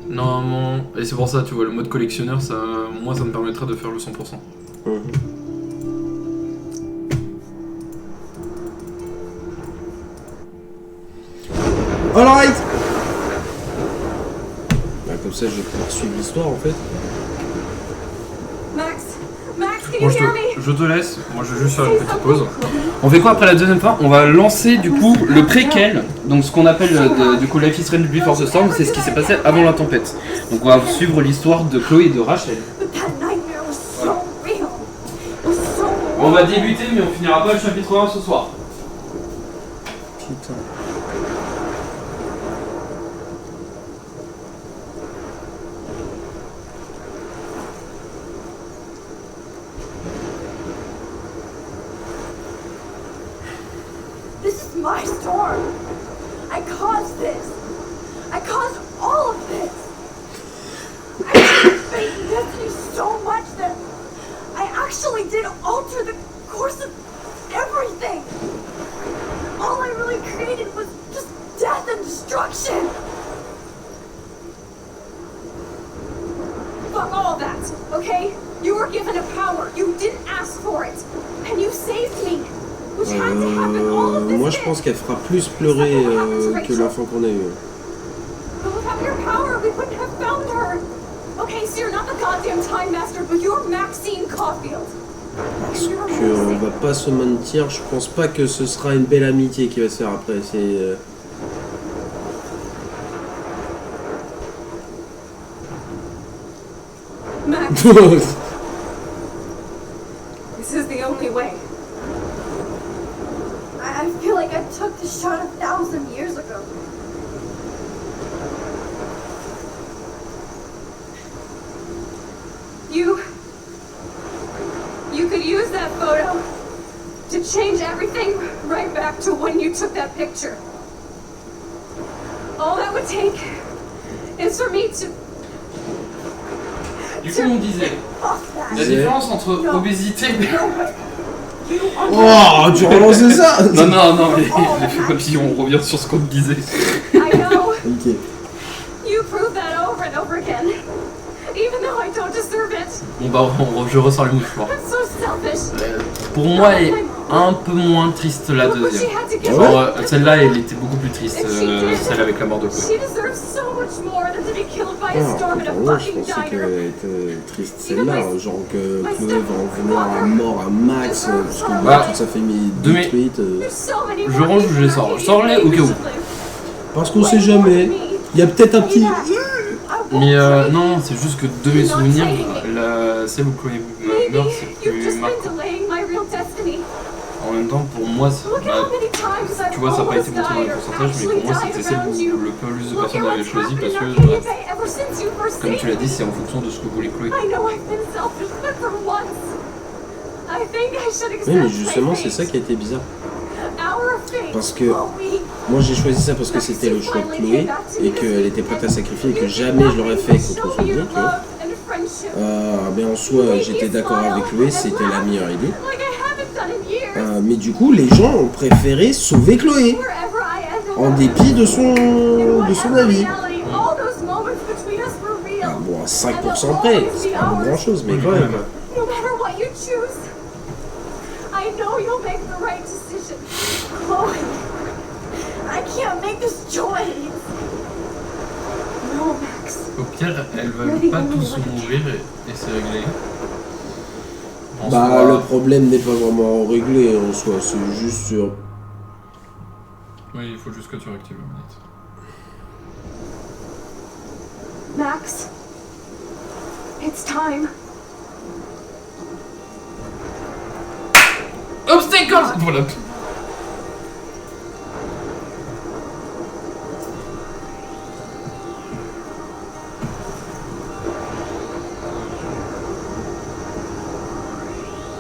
Normalement, et c'est pour ça, tu vois, le mode collectionneur, ça, moi ça me permettra de faire le 100%. Alright. Bah, comme ça je vais pouvoir suivre l'histoire en fait. Max, can Moi you hear me? je te laisse, moi je vais juste faire une petite pause. On fait quoi après la deuxième fin? On va lancer du coup le préquel, donc ce qu'on appelle du coup Life is Strange Before the Storm, c'est ce qui s'est passé avant la tempête. Donc on va suivre l'histoire de Chloé et de Rachel. But that nightmare was so real. It was so On va débuter mais on finira pas le chapitre 1 ce soir. Putain. This is my storm. I caused this. I caused all of this. I hated Destiny so much that I actually did alter the course of everything. All I really created was just death and destruction. Fuck all that, okay? You were given a power. You didn't ask for it. And you saved me. Which had to happen all of this. Moi je pense qu'elle fera plus pleurer que l'enfant qu'on a eu. But without your power, we wouldn't have found her. Okay, so you're not the goddamn time master, but you're Maxine Caulfield. Parce qu'on va pas se mentir, je pense pas que ce sera une belle amitié qui va se faire après. C'est. Max, this is the only way. I feel like I took the shot 1,000 years ago. You could use that photo to change everything right back to when you took that picture. All that would take is for me to... Du coup on disait, la différence entre obésité... Oh, tu relançais ça? Non, mais j'ai fait comme si on revient sur ce qu'on disait. I know. Ok. You prove that over and over again. Even though I don't deserve it. Bon bah je ressors le mouchoir. I'm so selfish. Pour moi elle est un peu moins triste la Look what she deuxième. had to give Genre, up. celle-là elle était beaucoup plus triste, And she did. celle avec la mort de Chloé. She deserves so much more than to be killed by a Ah, storm in a moi je fucking pensais diner. qu'elle était triste celle-là, genre que Chloé va en vouloir à mort à Max, parce qu'on voit toute sa famille de mes- détruite. There's so many Je more range ou je les people sors? that Je sors les au cas où. should live. Parce qu'on sait jamais. Il y a peut-être un petit. Mais non, c'est juste que de mes souvenirs, celle où Chloé meurt c'est You've plus just been marquant. delaying my real destiny. En même temps, pour moi, tu vois, ça n'a pas été montré dans les pourcentages, mais pour moi, c'était celle où le plus de personnes avaient choisi parce que, comme tu l'as dit, c'est en fonction de ce que voulait Chloé. Oui, mais justement, c'est ça qui a été bizarre. Parce que moi j'ai choisi ça parce que c'était le choix de Chloé et qu'elle était prête à sacrifier et que jamais je l'aurais fait contre son bien, tu vois. Mais en soi, j'étais d'accord avec Chloé, c'était la meilleure idée. Mais du coup, les gens ont préféré sauver Chloé en dépit de son avis. Bon, à 5% près, c'est pas grand chose, mais quand même. No matter what you choose, I know you'll make the right decision. Chloe, I can't make this choice. No, Max. Au pire, elles veulent pas tous mourir et c'est réglé. Bah, le problème n'est pas vraiment réglé en soi, c'est juste sur. Oui, il faut juste que tu réactives la manette. Max, it's time. Obstacles! Voilà.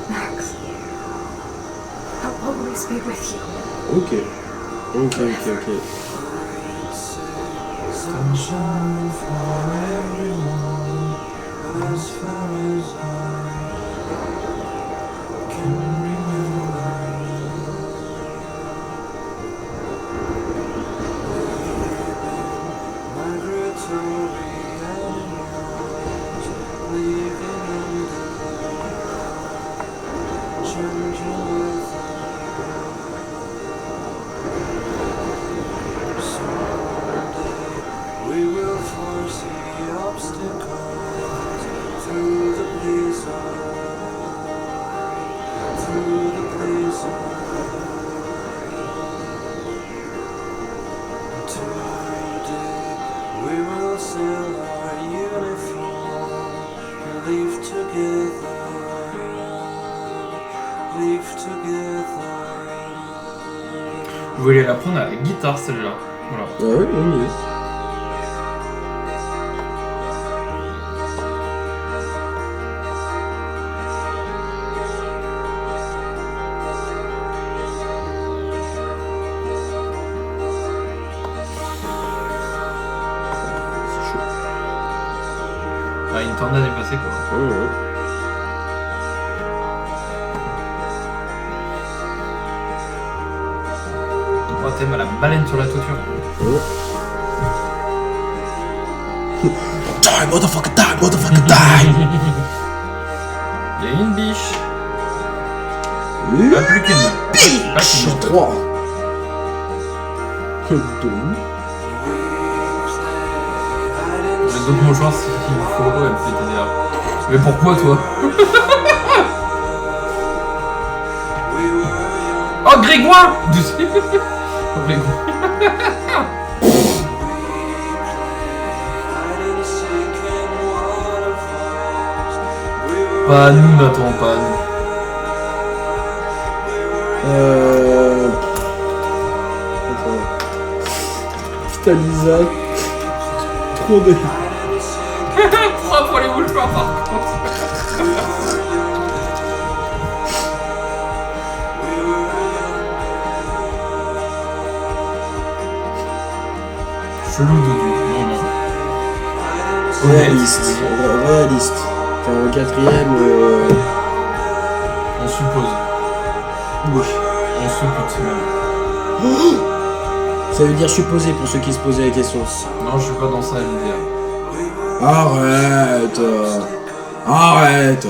Max, I'll always be with you. Ok. Sunshine for everyone, as far as I can remember. Migratory animals living under, changing with we will foresee obstacles through the blizzard. Today we will sell our uniform and live together. Je voulais l'apprendre à la guitare celle-là. Voilà. Ouais, oui. Ah, une tornade est passée quoi. Ouais. Oh, t'aimes à la baleine sur la toiture. Die, motherfucker, die! Il y a une biche. Une Pas plus qu'une. biche! 3. Que donc? J'ai d'autres mouchoirs s'il faut, elle fait TDA. Mais pourquoi toi? Oh Grégoire! Oh Grégoire. Pas à nous, n'attends pas à nous. Attends. Putain Lisa. Trop de... Trois pour les mouchoirs par contre. Chelou Doudou. Non. Réaliste. Enfin, en quatrième... On suppose. Oui. On suppute même. Ça veut dire supposer pour ceux qui se posaient la question. Non, je suis pas dans ça, MDR. Arrête.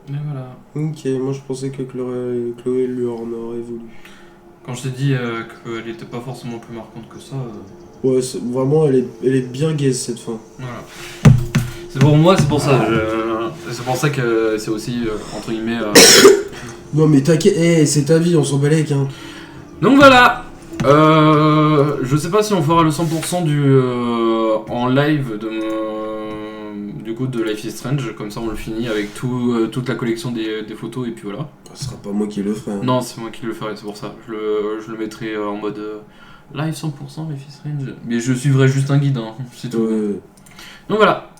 Mais voilà. Ok, moi je pensais que Chloé lui en aurait voulu. Quand je t'ai dit qu'elle était pas forcément plus marquante que ça... Ouais, vraiment, elle est bien gaze cette fin. Voilà. C'est pour moi, c'est pour ça. C'est pour ça que c'est aussi, entre guillemets... Non mais t'inquiète, c'est ta vie, on s'en balèque hein. Donc voilà. Je sais pas si on fera le 100% en live du coup de Life is Strange, comme ça on le finit avec toute la collection des photos et puis voilà. Ce sera pas moi qui le ferai. Hein. Non, c'est moi qui le ferai, c'est pour ça. Je le mettrai en mode live 100% Life is Strange. Mais je suivrai juste un guide, hein, c'est tout. Ouais. Donc voilà.